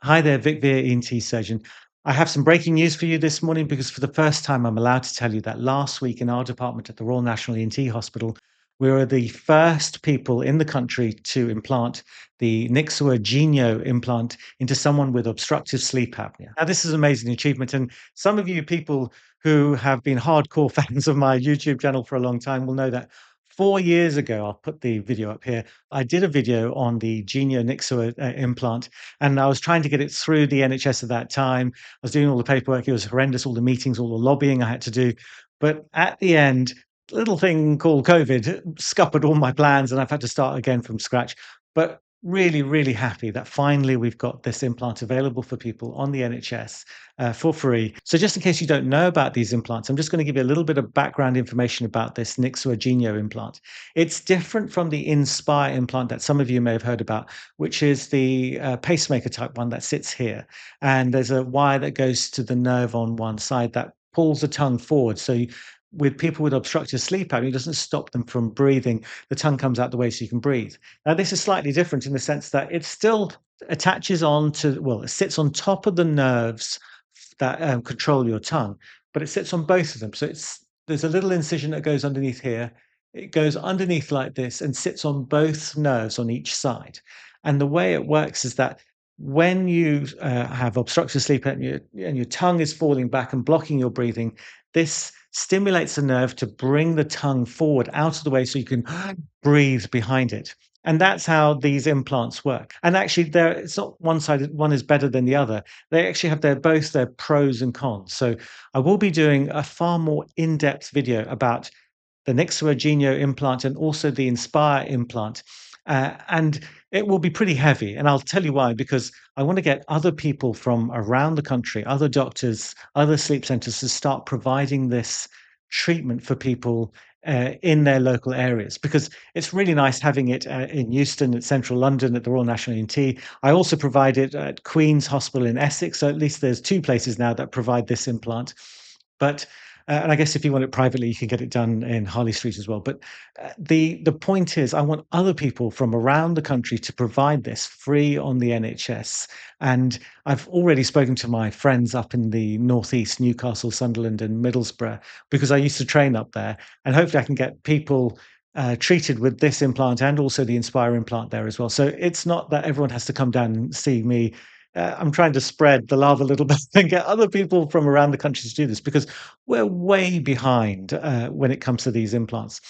Hi there, Vic Veer, ENT surgeon. I have some breaking news for you this morning because for the first time, I'm allowed to tell you that last week in our department at the Royal National ENT Hospital, we were the first people in the country to implant the Nixua Genio implant into someone with obstructive sleep apnea. Now, this is an amazing achievement, and some of you people who have been hardcore fans of my YouTube channel for a long time will know that 4 years ago, I'll put the video up here. I did a video on the Genio Nixua implant, and I was trying to get it through the NHS at that time. I was doing all the paperwork. It was horrendous, all the meetings, all the lobbying I had to do. But at the end, a little thing called COVID scuppered all my plans, and I've had to start again from scratch. But really, really happy that finally we've got this implant available for people on the NHS for free. So just in case you don't know about these implants, I'm just going to give you a little bit of background information about this Nixua Genio implant. It's different from the Inspire implant that some of you may have heard about, which is the pacemaker type one that sits here. And there's a wire that goes to the nerve on one side that pulls the tongue forward. So with people with obstructive sleep apnea, it doesn't stop them from breathing. The tongue comes out the way so you can breathe. Now, this is slightly different in the sense that it still attaches on to, well, it sits on top of the nerves that control your tongue, but it sits on both of them. So there's a little incision that goes underneath here. It goes underneath like this and sits on both nerves on each side. And the way it works is that when you have obstructive sleep apnea and your tongue is falling back and blocking your breathing, this stimulates the nerve to bring the tongue forward out of the way so you can breathe behind it. And that's how these implants work. And actually, it's not one-sided, one is better than the other. They actually have both their pros and cons. So I will be doing a far more in-depth video about the Nixua Genio implant and also the Inspire implant. And it will be pretty heavy. And I'll tell you why, because I want to get other people from around the country, other doctors, other sleep centers to start providing this treatment for people in their local areas, because it's really nice having it in Euston, at central London, at the Royal National ENT. I also provide it at Queen's Hospital in Essex. So at least there's two places now that provide this implant. But and I guess if you want it privately, you can get it done in Harley Street as well. But the point is, I want other people from around the country to provide this free on the NHS. And I've already spoken to my friends up in the northeast, Newcastle, Sunderland, and Middlesbrough, because I used to train up there. And hopefully, I can get people treated with this implant and also the Inspire implant there as well. So it's not that everyone has to come down and see me. I'm trying to spread the love a little bit and get other people from around the country to do this, because we're way behind when it comes to these implants.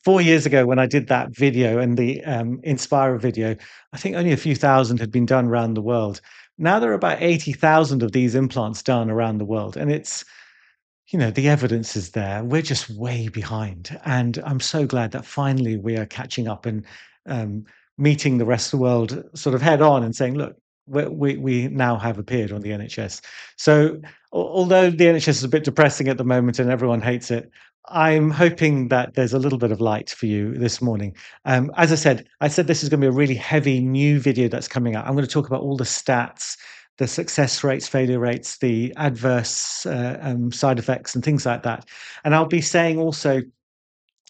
4 years ago, when I did that video and the Inspire video, I think only a few thousand had been done around the world. Now there are about 80,000 of these implants done around the world. And the evidence is there. We're just way behind. And I'm so glad that finally we are catching up and um, meeting the rest of the world sort of head on and saying, look, we now have appeared on the NHS. So although the NHS is a bit depressing at the moment and everyone hates it, I'm hoping that there's a little bit of light for you this morning. As I said this is going to be a really heavy new video that's coming out. I'm going to talk about all the stats, the success rates, failure rates, the adverse side effects, and things like that. And I'll be saying also,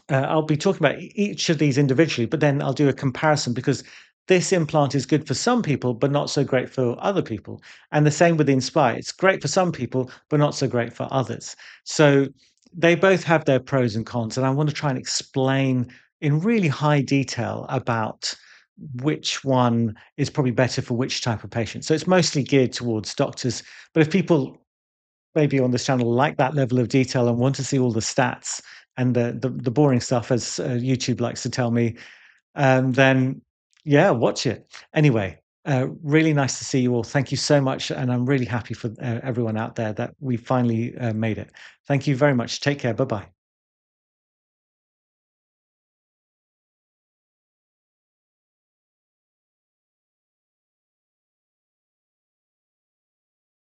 I'll be talking about each of these individually, but then I'll do a comparison, because this implant is good for some people, but not so great for other people. And the same with the Inspire. It's great for some people, but not so great for others. So they both have their pros and cons. And I want to try and explain in really high detail about which one is probably better for which type of patient. So it's mostly geared towards doctors. But if people maybe on this channel like that level of detail and want to see all the stats and the boring stuff, as YouTube likes to tell me, then yeah, watch it. Anyway, really nice to see you all. Thank you so much, and I'm really happy for everyone out there that we finally made it. Thank you very much. Take care. Bye bye.